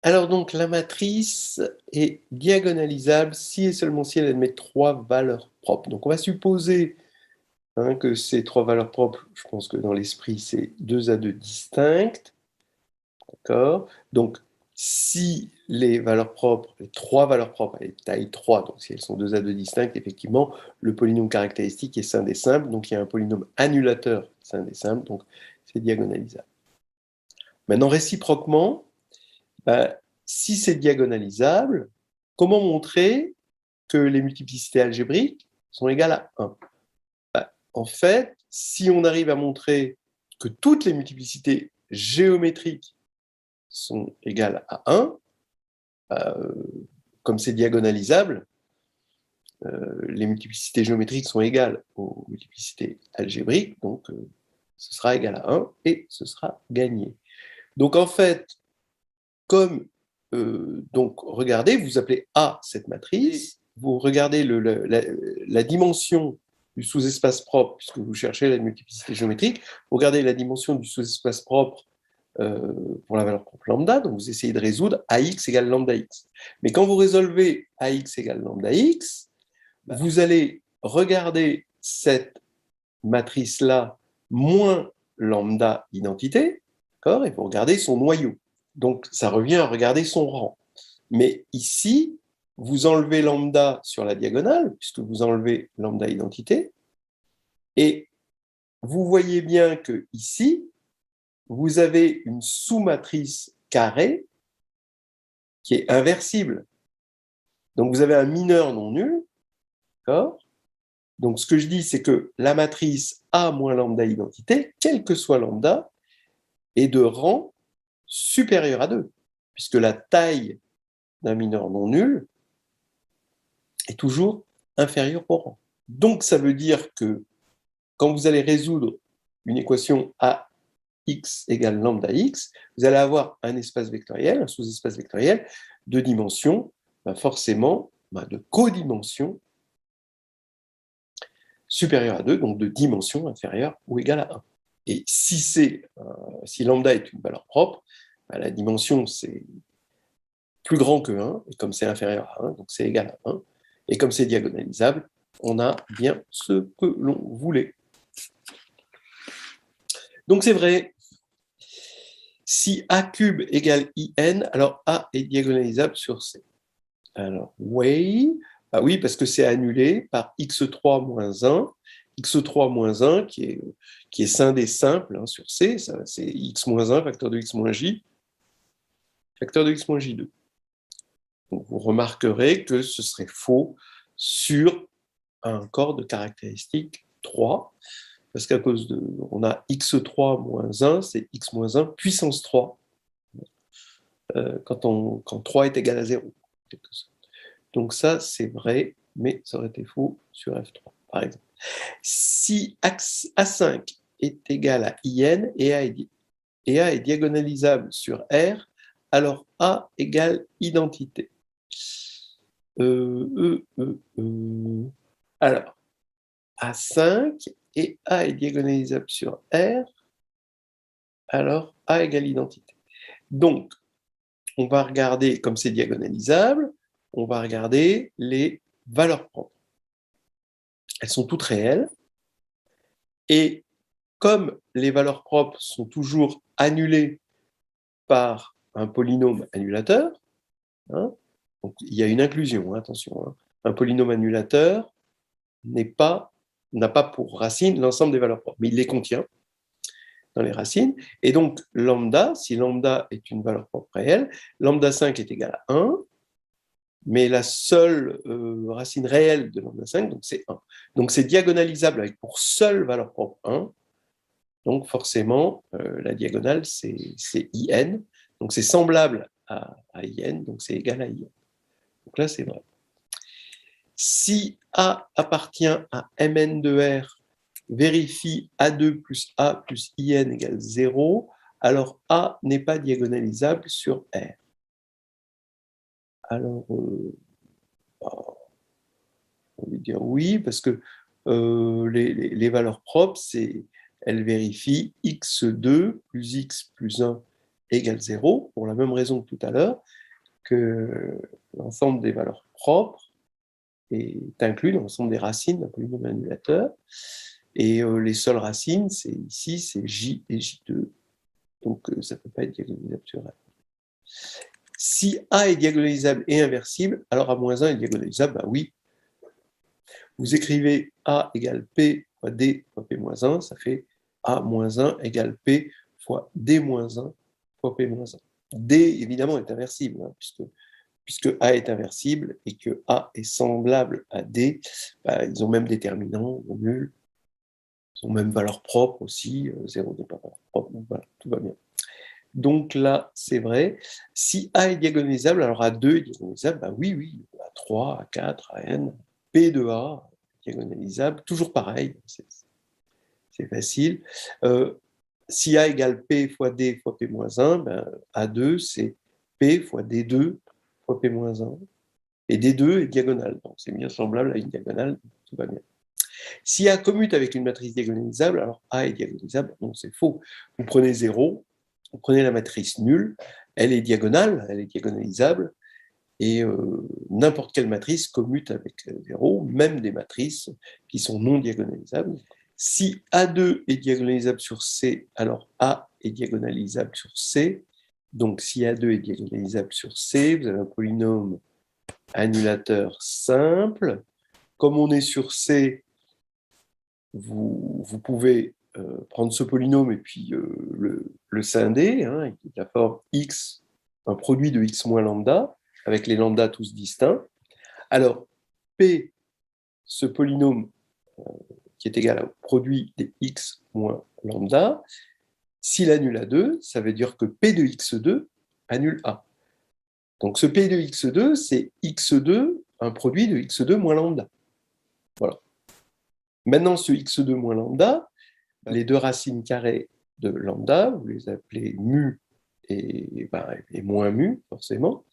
Alors donc, la matrice est diagonalisable si et seulement si elle admet trois valeurs propres. Donc on va supposer que ces trois valeurs propres, je pense que dans l'esprit, c'est 2 à 2 distinctes. D'accord? Donc, si les valeurs propres, les trois valeurs propres, elles taille 3, donc si elles sont 2 à 2 distinctes, effectivement, le polynôme caractéristique est scindé simple, donc il y a un polynôme annulateur scindé simple, donc c'est diagonalisable. Maintenant, réciproquement, ben, si c'est diagonalisable, comment montrer que les multiplicités algébriques sont égales à 1? Ben, en fait, si on arrive à montrer que toutes les multiplicités géométriques sont égales à 1, comme c'est diagonalisable, les multiplicités géométriques sont égales aux multiplicités algébriques, donc ce sera égal à 1 et ce sera gagné. Donc en fait, comme donc regardez, vous appelez A cette matrice, vous regardez la dimension du sous-espace propre, puisque vous cherchez la multiplicité géométrique, vous regardez la dimension du sous-espace propre pour la valeur propre lambda, donc vous essayez de résoudre AX égale lambda X. Mais quand vous résolvez AX égale lambda X, vous allez regarder cette matrice-là moins lambda identité, d'accord, et vous regardez son noyau. Donc, ça revient à regarder son rang. Mais ici, vous enlevez lambda sur la diagonale, puisque vous enlevez lambda identité, et vous voyez bien que ici, vous avez une sous-matrice carrée qui est inversible. Donc, vous avez un mineur non nul, d'accord. Donc, ce que je dis, c'est que la matrice A moins lambda identité, quel que soit lambda, est de rang supérieur à 2, puisque la taille d'un mineur non nul est toujours inférieure au rang. Donc, ça veut dire que quand vous allez résoudre une équation AX égale lambda X, vous allez avoir un espace vectoriel, un sous-espace vectoriel de dimension, forcément, de codimension supérieure à 2, donc de dimension inférieure ou égale à 1. Et si lambda est une valeur propre, la dimension c'est plus grand que 1, et comme c'est inférieur à 1, donc c'est égal à 1, et comme c'est diagonalisable, on a bien ce que l'on voulait. Donc c'est vrai, si A cube égale IN, alors A est diagonalisable sur C. Alors, oui, bah oui, parce que c'est annulé par x3 moins 1, x3 moins 1 qui est scindé simple sur C, c'est x moins 1, facteur de x moins j, facteur de x moins j2. Donc, vous remarquerez que ce serait faux sur un corps de caractéristique 3, parce qu'à cause de, on a x3 moins 1, c'est x moins 1 puissance 3, quand 3 est égal à 0. Donc ça, c'est vrai, mais ça aurait été faux sur F3, par exemple. Si A5 est égal à IN et A est diagonalisable sur R, alors A égale identité. Alors, A5 et A est diagonalisable sur R, alors A égale identité. Donc, on va regarder, comme c'est diagonalisable, on va regarder les valeurs propres. Elles sont toutes réelles, et comme les valeurs propres sont toujours annulées par un polynôme annulateur, donc il y a une inclusion, attention, un polynôme annulateur n'a pas pour racine l'ensemble des valeurs propres, mais il les contient dans les racines, et donc lambda, si lambda est une valeur propre réelle, lambda 5 est égal à 1, mais la seule racine réelle de lambda 5, donc c'est 1. Donc c'est diagonalisable avec pour seule valeur propre 1, donc forcément, la diagonale, c'est IN, donc c'est semblable à IN, donc c'est égal à IN. Donc là, c'est vrai. Si A appartient à Mn de R, vérifie A2 plus A plus IN égale 0, alors A n'est pas diagonalisable sur R. Alors, on va dire oui, parce que les valeurs propres, elles vérifient x2 plus x plus 1 égale 0, pour la même raison que tout à l'heure, que l'ensemble des valeurs propres est inclus dans l'ensemble des racines d'un polynôme annulateur. Et les seules racines, c'est ici, c'est J et J2. Donc, ça ne peut pas être diagonalisable sur A. Si A est diagonalisable et inversible, alors A-1 est diagonalisable, bah oui. Vous écrivez A égale P fois D fois P-1, ça fait A-1 égale P fois D-1 fois P-1. D, évidemment, est inversible, hein, puisque A est inversible et que A est semblable à D, bah, ils ont même déterminant, nul, ils ont même valeur propre aussi, 0 n'est pas valeur propre, donc voilà, tout va bien. Donc là, c'est vrai. Si A est diagonalisable, alors A2 est diagonalisable, bah oui, A3, A4, AN, P de A, diagonalisable, toujours pareil, c'est facile. Si A égale P fois D fois P-1, ben, A2, c'est P fois D2 fois P-1. Et D2 est diagonale, donc c'est bien semblable à une diagonale, tout va bien. Si A commute avec une matrice diagonalisable, alors A est diagonalisable, non, c'est faux. Vous prenez 0, vous prenez la matrice nulle, elle est diagonale, elle est diagonalisable, et n'importe quelle matrice commute avec 0, même des matrices qui sont non diagonalisables. Si A2 est diagonalisable sur C, alors A est diagonalisable sur C. Donc si A2 est diagonalisable sur C, vous avez un polynôme annulateur simple. Comme on est sur C, vous pouvez prendre ce polynôme et puis le scinder, hein, la forme x, un produit de x moins lambda, avec les lambdas tous distincts. Alors, P, ce polynôme qui est égal au produit des x moins lambda, s'il annule A2, ça veut dire que P de x2 annule A. Donc ce P de x2, c'est x2, un produit de x2 moins lambda. Voilà. Maintenant, ce x2 moins lambda, les deux racines carrées de lambda, vous les appelez mu et moins mu, forcément.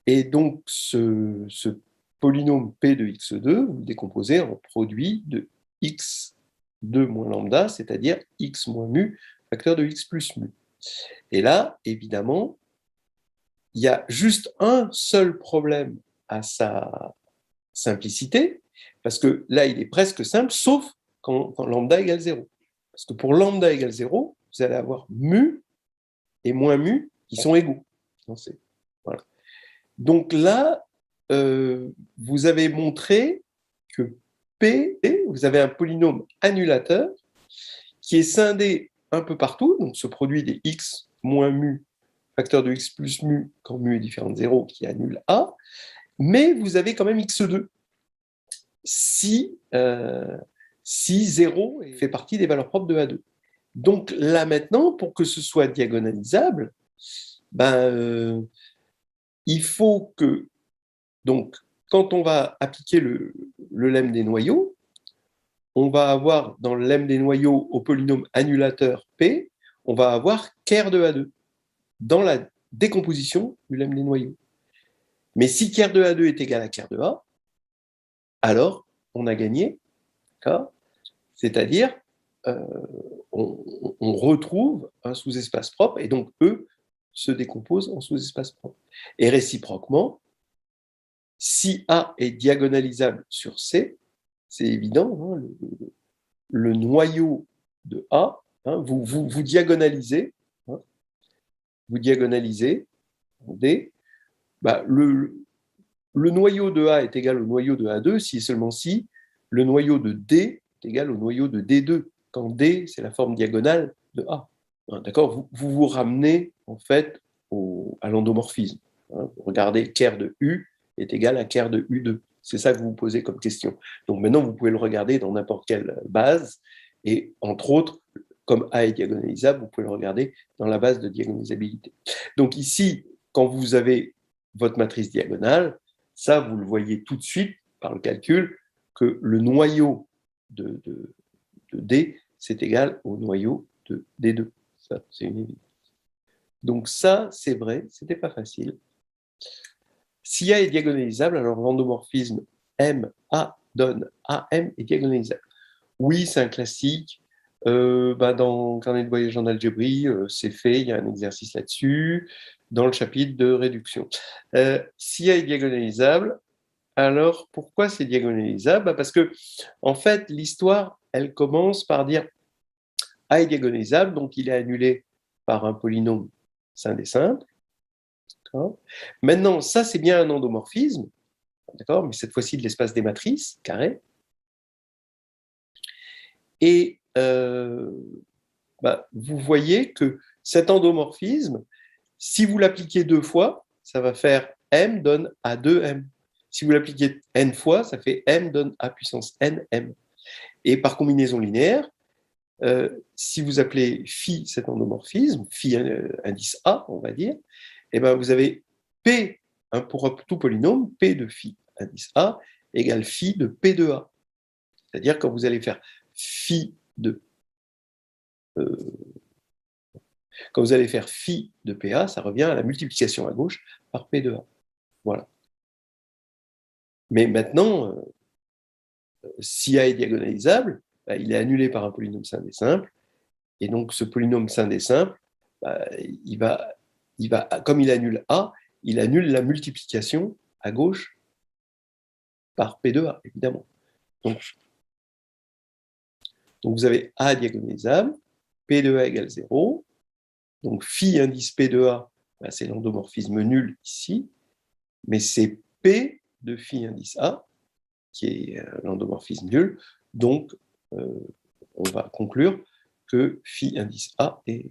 Et donc, ce polynôme P de x2, vous le décomposez en produit de x2 moins lambda, c'est-à-dire x moins mu, facteur de x plus mu. Et là, évidemment, il y a juste un seul problème à sa simplicité, parce que là, il est presque simple, sauf quand lambda égale 0. Parce que pour lambda égale 0, vous allez avoir mu et moins mu qui sont égaux. Voilà. Donc là, vous avez montré que P, vous avez un polynôme annulateur qui est scindé un peu partout, donc ce produit des x moins mu, facteur de x plus mu, quand mu est différent de 0, qui annule A, mais vous avez quand même x2. Si 0 fait partie des valeurs propres de A2. Donc là maintenant, pour que ce soit diagonalisable, il faut que, donc, quand on va appliquer le lemme des noyaux, on va avoir dans le lemme des noyaux au polynôme annulateur P, on va avoir ker de A2 dans la décomposition du lemme des noyaux. Mais si ker de A2 est égal à ker de A, alors on a gagné, c'est-à-dire on retrouve un sous-espace propre, et donc E se décompose en sous-espace propre. Et réciproquement, si A est diagonalisable sur C, c'est évident, hein, le noyau de A, hein, vous diagonalisez, hein, vous diagonalisez D, le noyau de A est égal au noyau de A2 si et seulement si le noyau de D est égal au noyau de D2, quand D, c'est la forme diagonale de A. Hein, d'accord, vous ramenez en fait à l'endomorphisme. Hein, vous regardez ker de U est égal à ker de U2. C'est ça que vous vous posez comme question. Donc maintenant, vous pouvez le regarder dans n'importe quelle base, et entre autres, comme A est diagonalisable, vous pouvez le regarder dans la base de diagonalisabilité. Donc ici, quand vous avez votre matrice diagonale, ça, vous le voyez tout de suite par le calcul, que le noyau de D, c'est égal au noyau de D2. Ça, c'est une évidence. Donc ça, c'est vrai, c'était pas facile. Si A est diagonalisable, alors l'endomorphisme MA donne AM est diagonalisable. Oui, c'est un classique. Dans Carnet de voyage en algébrie, c'est fait, il y a un exercice là-dessus, dans le chapitre de réduction. Si A est diagonalisable, alors pourquoi c'est diagonalisable? Parce que, en fait, l'histoire, elle commence par dire A est diagonalisable, donc il est annulé par un polynôme sein des simples. Maintenant, ça, c'est bien un endomorphisme, d'accord, mais cette fois-ci de l'espace des matrices, carré. Et vous voyez que cet endomorphisme, si vous l'appliquez 2 fois, ça va faire m donne A2m. Si vous l'appliquez n fois, ça fait m donne A puissance nm. Et par combinaison linéaire, si vous appelez phi cet endomorphisme, phi indice A, on va dire, et ben vous avez P, pour tout polynôme, P de phi indice A égale phi de P de A. C'est-à-dire quand vous allez faire phi de quand vous allez faire phi de PA, ça revient à la multiplication à gauche par P de A. Voilà. Mais maintenant, si A est diagonalisable, il est annulé par un polynôme sein des simples, et donc ce polynôme sein des simples, il va, comme il annule A, il annule la multiplication à gauche par P de A, évidemment. Donc vous avez A diagonalisable, P de A égale 0, donc phi indice P de A, c'est l'endomorphisme nul ici, mais c'est P de phi indice A, qui est l'endomorphisme nul, donc on va conclure que phi indice A est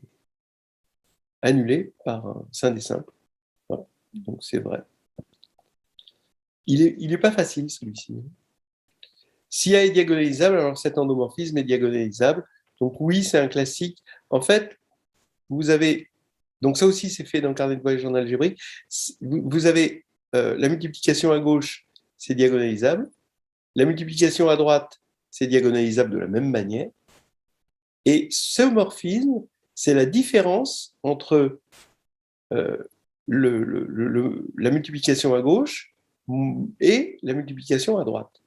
annulé par un sein des simples. Voilà. Donc c'est vrai. Il est pas facile celui-ci. Si A est diagonalisable, alors cet endomorphisme est diagonalisable. Donc oui, c'est un classique. En fait, vous avez, donc ça aussi c'est fait dans le carnet de voyage en algébrique, vous avez la multiplication à gauche, c'est diagonalisable. La multiplication à droite, c'est diagonalisable de la même manière. Et ce morphisme, c'est la différence entre la multiplication à gauche et la multiplication à droite.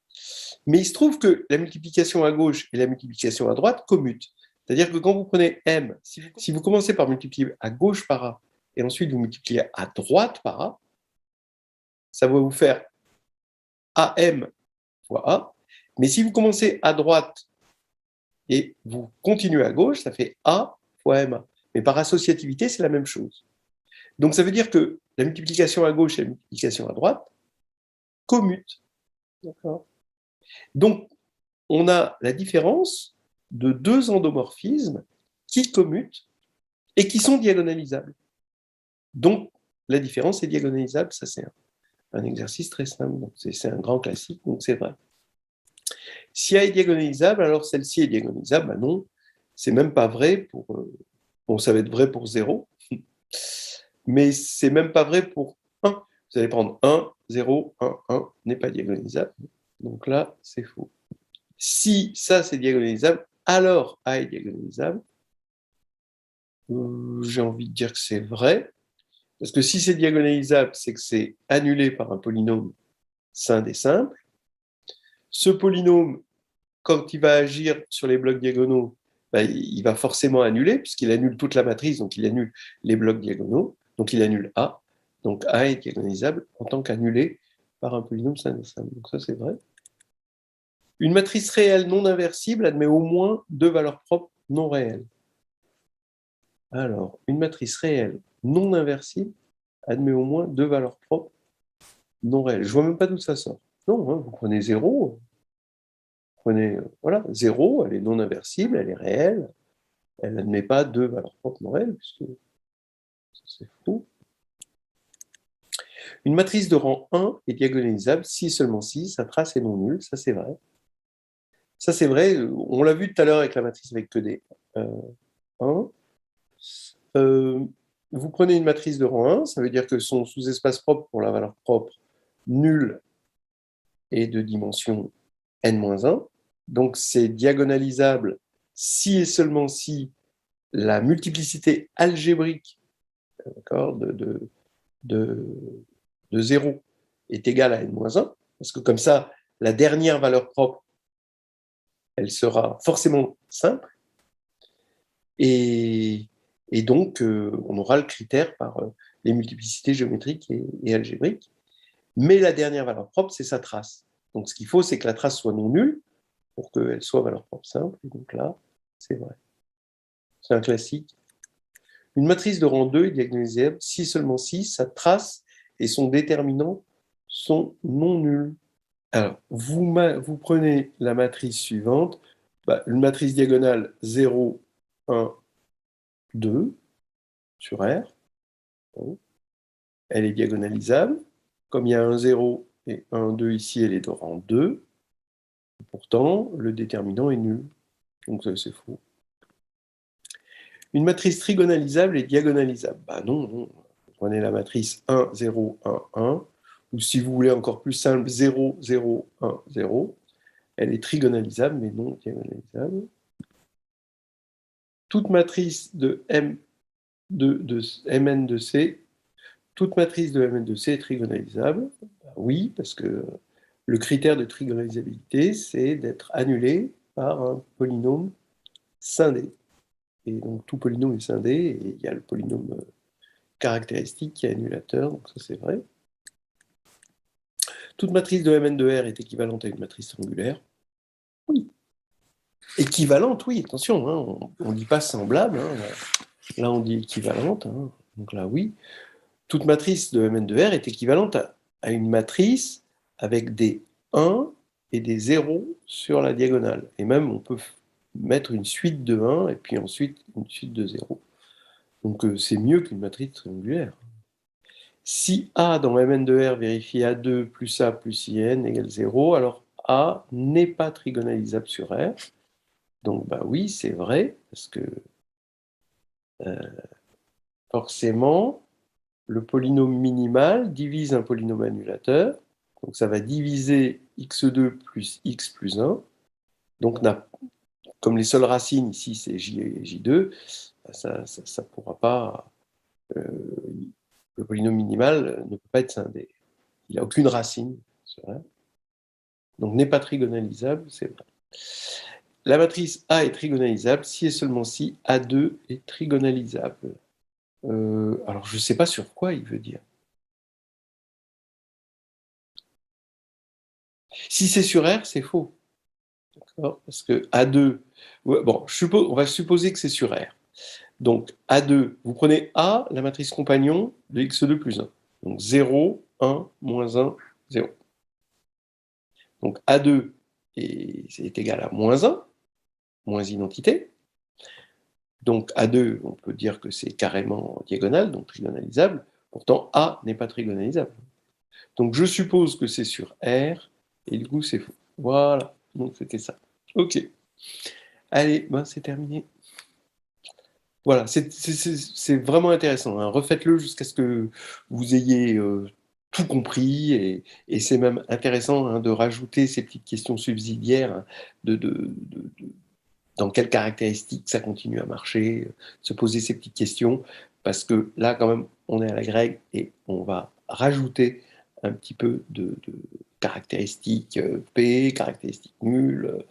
Mais il se trouve que la multiplication à gauche et la multiplication à droite commutent. C'est-à-dire que quand vous prenez m, si vous commencez par multiplier à gauche par a, et ensuite vous multipliez à droite par a, ça va vous faire am fois a. Mais si vous commencez à droite et vous continuez à gauche, ça fait a fois ma. Mais par associativité, c'est la même chose. Donc ça veut dire que la multiplication à gauche et la multiplication à droite commutent. D'accord. Donc on a la différence de deux endomorphismes qui commutent et qui sont diagonalisables. Donc la différence est diagonalisable, ça c'est un exercice très simple, c'est un grand classique, donc c'est vrai. Si A est diagonalisable, alors celle-ci est diagonalisable, ben non, c'est même pas vrai pour... bon, ça va être vrai pour 0, mais c'est même pas vrai pour 1. Vous allez prendre 1, 0, 1, 1 n'est pas diagonalisable. Donc là, c'est faux. Si ça, c'est diagonalisable, alors A est diagonalisable. J'ai envie de dire que c'est vrai, parce que si c'est diagonalisable, c'est que c'est annulé par un polynôme sein des simples. Ce polynôme, quand il va agir sur les blocs diagonaux, il va forcément annuler, puisqu'il annule toute la matrice, donc il annule les blocs diagonaux, donc il annule A. Donc A est diagonalisable en tant qu'annulé par un polynôme sein des simples. Donc ça, c'est vrai. Une matrice réelle non inversible admet au moins deux valeurs propres non réelles. Alors, une matrice réelle non inversible admet au moins deux valeurs propres non réelles. Je ne vois même pas d'où ça sort. Non, hein, vous prenez 0, prenez, voilà, 0, elle est non inversible, elle est réelle, elle n'admet pas deux valeurs propres non réelles, puisque c'est faux. Une matrice de rang 1 est diagonalisable si et seulement si sa trace est non nulle, ça c'est vrai. Ça c'est vrai, on l'a vu tout à l'heure avec la matrice avec que des 1. Vous prenez une matrice de rang 1, ça veut dire que son sous-espace propre pour la valeur propre nulle est de dimension n-1. Donc c'est diagonalisable si et seulement si la multiplicité algébrique de 0 est égale à n-1, parce que comme ça, la dernière valeur propre, elle sera forcément simple. Et, et donc, on aura le critère par les multiplicités géométriques et algébriques. Mais la dernière valeur propre, c'est sa trace. Donc, ce qu'il faut, c'est que la trace soit non nulle pour qu'elle soit valeur propre simple. Et donc là, c'est vrai. C'est un classique. Une matrice de rang 2 est diagonalisable si seulement si sa trace et son déterminant sont non nuls. Alors, vous prenez la matrice suivante, une matrice diagonale 0, 1, 2 sur R. Bon. Elle est diagonalisable. Comme il y a un 0 et un 2 ici, elle est de rang 2. Pourtant, le déterminant est nul. Donc ça, c'est faux. Une matrice trigonalisable est diagonalisable. Non, non. Vous prenez la matrice 1, 0, 1, 1. Ou si vous voulez encore plus simple, 0, 0, 1, 0. Elle est trigonalisable, mais non diagonalisable. Toute matrice de Mn de C, toute matrice de Mn de C est trigonalisable. Oui, parce que le critère de trigonalisabilité, c'est d'être annulé par un polynôme scindé. Et donc tout polynôme est scindé, et il y a le polynôme caractéristique qui est annulateur, donc ça c'est vrai. Toute matrice de Mn de R est équivalente à une matrice triangulaire. Oui. Équivalente, oui, attention, hein, on ne dit pas semblable, hein, là on dit équivalente, hein, donc là oui. Toute matrice de Mn de R est équivalente à une matrice avec des 1 et des 0 sur la diagonale. Et même on peut mettre une suite de 1 et puis ensuite une suite de 0. Donc c'est mieux qu'une matrice triangulaire. Si A dans Mn de R vérifie A2 plus A plus IN égale 0, alors A n'est pas trigonalisable sur R. Donc oui, c'est vrai, parce que forcément, le polynôme minimal divise un polynôme annulateur. Donc ça va diviser x2 plus x plus 1. Donc comme les seules racines ici c'est j et j2, ça ne pourra pas... le polynôme minimal ne peut pas être scindé. Il n'a aucune racine sur R. Donc n'est pas trigonalisable, c'est vrai. La matrice A est trigonalisable si et seulement si A2 est trigonalisable. Alors je ne sais pas sur quoi il veut dire. Si c'est sur R, c'est faux. Parce que A2, bon, on va supposer que c'est sur R. Donc A2, vous prenez A, la matrice compagnon de x2 plus 1. Donc 0, 1, moins 1, 0. Donc A2 est égal à moins 1, moins identité. Donc A2, on peut dire que c'est carrément diagonal, donc trigonalisable. Pourtant, A n'est pas trigonalisable. Donc je suppose que c'est sur R, et du coup c'est faux. Voilà, donc c'était ça. Ok. Allez, c'est terminé. Voilà, c'est vraiment intéressant. Hein. Refaites-le jusqu'à ce que vous ayez tout compris, et c'est même intéressant hein, de rajouter ces petites questions subsidiaires hein, dans quelles caractéristiques ça continue à marcher, se poser ces petites questions, parce que là, quand même, on est à la grecque et on va rajouter un petit peu de caractéristiques P, caractéristiques nulles,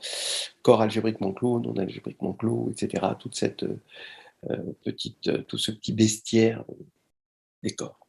corps algébriquement clos, non algébriquement clos, etc. Toute cette tout ce petit bestiaire des corps.